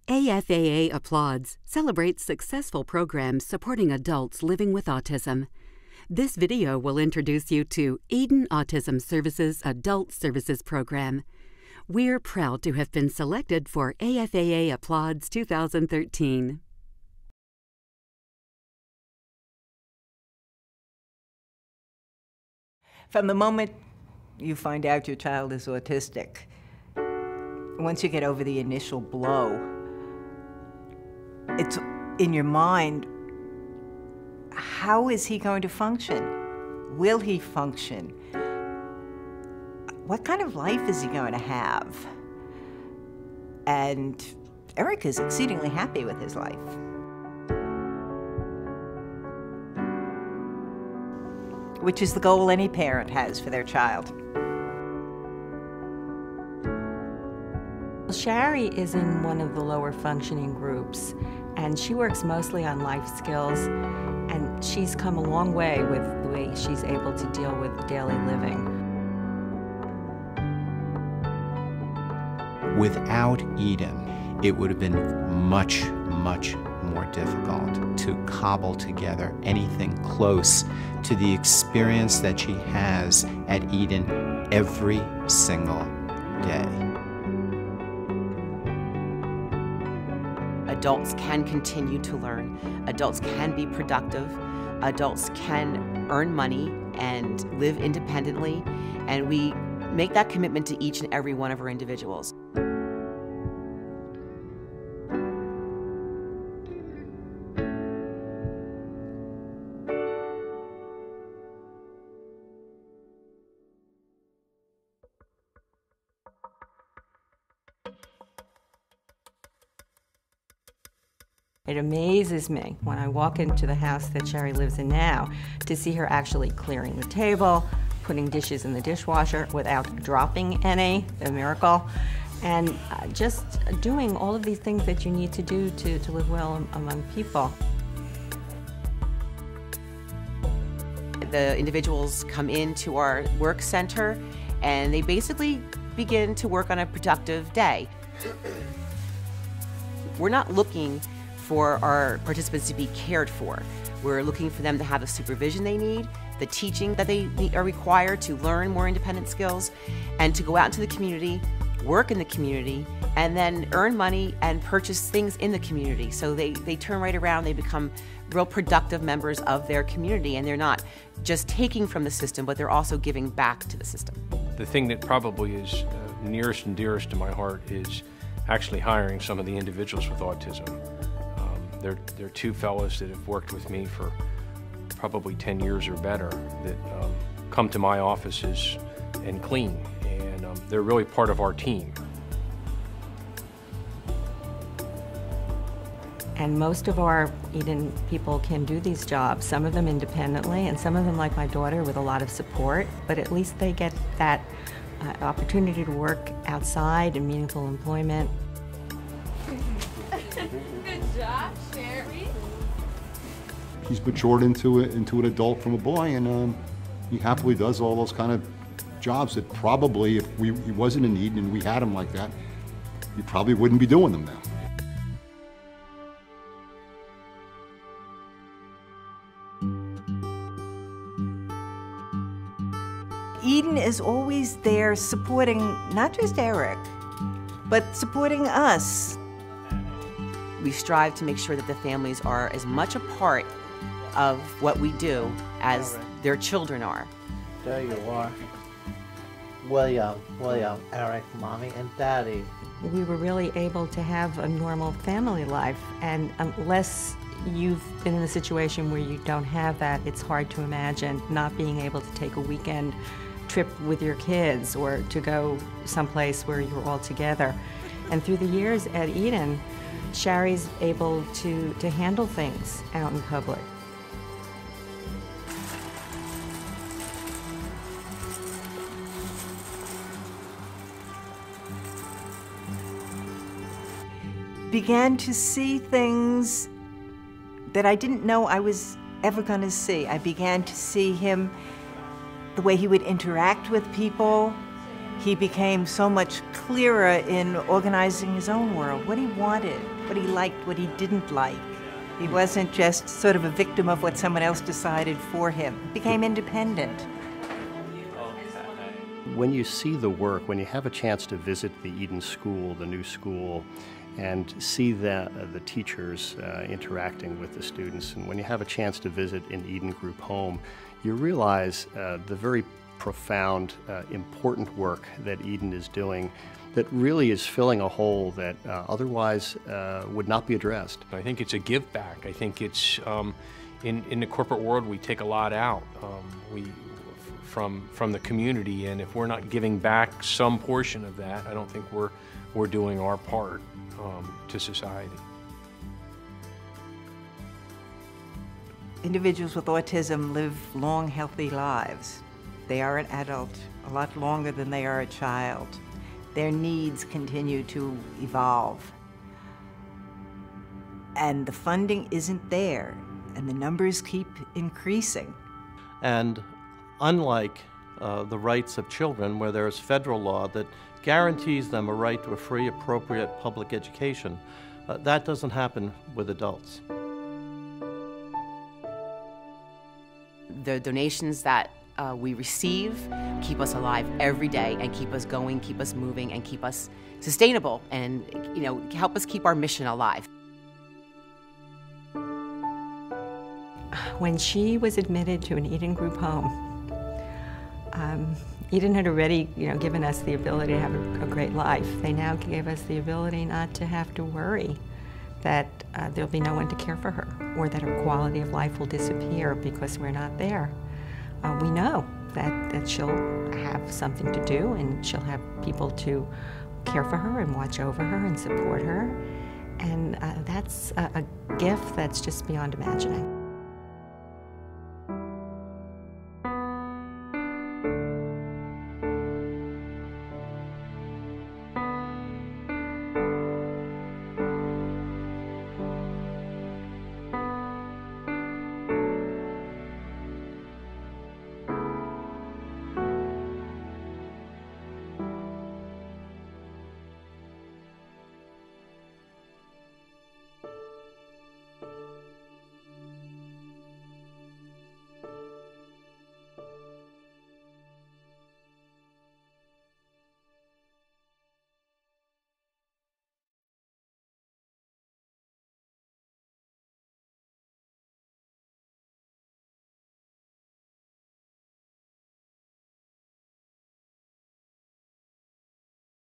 AFAA Applauds celebrates successful programs supporting adults living with autism. This video will introduce you to Eden Autism Services Adult Services Program. We're proud to have been selected for AFAA Applauds 2013. From the moment you find out your child is autistic, once you get over the initial blow, it's in your mind, how is he going to function? Will he function? What kind of life is he going to have? And Eric is exceedingly happy with his life. Which is the goal any parent has for their child. Shari is in one of the lower functioning groups, and she works mostly on life skills, and she's come a long way with the way she's able to deal with daily living. Without Eden, it would have been much more difficult to cobble together anything close to the experience that she has at Eden every single day. Adults can continue to learn. Adults can be productive. Adults can earn money and live independently. And we make that commitment to each and every one of our individuals. It amazes me when I walk into the house that Shari lives in now to see her actually clearing the table, putting dishes in the dishwasher without dropping any, a miracle, and just doing all of these things that you need to do to live well among people. The individuals come into our work center and they basically begin to work on a productive day. We're not looking for our participants to be cared for. We're looking for them to have the supervision they need, the teaching that they are required to learn more independent skills, and to go out into the community, work in the community, and then earn money and purchase things in the community. So they turn right around, they become real productive members of their community, and they're not just taking from the system, but they're also giving back to the system. The thing that probably is nearest and dearest to my heart is actually hiring some of the individuals with autism. There are two fellows that have worked with me for probably 10 years or better that come to my offices and clean, and they're really part of our team. And most of our Eden people can do these jobs, some of them independently, and some of them, like my daughter, with a lot of support, but at least they get that opportunity to work outside in meaningful employment. Good job, Sherry. He's matured into an adult from a boy, and he happily does all those kind of jobs that probably, if he wasn't in Eden and we had him like that, he probably wouldn't be doing them now. Eden is always there supporting not just Eric, but supporting us. We strive to make sure that the families are as much a part of what we do as their children are. There you are. William, Eric, Mommy, and Daddy. We were really able to have a normal family life, and unless you've been in a situation where you don't have that, it's hard to imagine not being able to take a weekend trip with your kids or to go someplace where you're all together. And through the years at Eden, Shari's able to handle things out in public. Began to see things that I didn't know I was ever going to see. I began to see him, the way he would interact with people. he became so much clearer in organizing his own world, what he wanted, what he liked, what he didn't like. He wasn't just sort of a victim of what someone else decided for him. He became independent. When you see the work, when you have a chance to visit the Eden School, the new school, and see the teachers interacting with the students, and when you have a chance to visit an Eden Group home, you realize the very profound, important work that Eden is doing that really is filling a hole that otherwise would not be addressed. I think it's a give back. I think it's, in the corporate world, we take a lot out from the community, and if we're not giving back some portion of that, I don't think we're doing our part to society. Individuals with autism live long, healthy lives. They are an adult a lot longer than they are a child. Their needs continue to evolve. And the funding isn't there, and the numbers keep increasing. And unlike the rights of children, where there is federal law that guarantees them a right to a free, appropriate public education, that doesn't happen with adults. The donations that we receive keep us alive every day and keep us going, keep us moving, and keep us sustainable, and help us keep our mission alive. When she was admitted to an Eden Group home, Eden had already, given us the ability to have a great life. They now gave us the ability not to have to worry that there'll be no one to care for her, or that her quality of life will disappear because we're not there. We know that she'll have something to do, and she'll have people to care for her and watch over her and support her. And that's a gift that's just beyond imagining.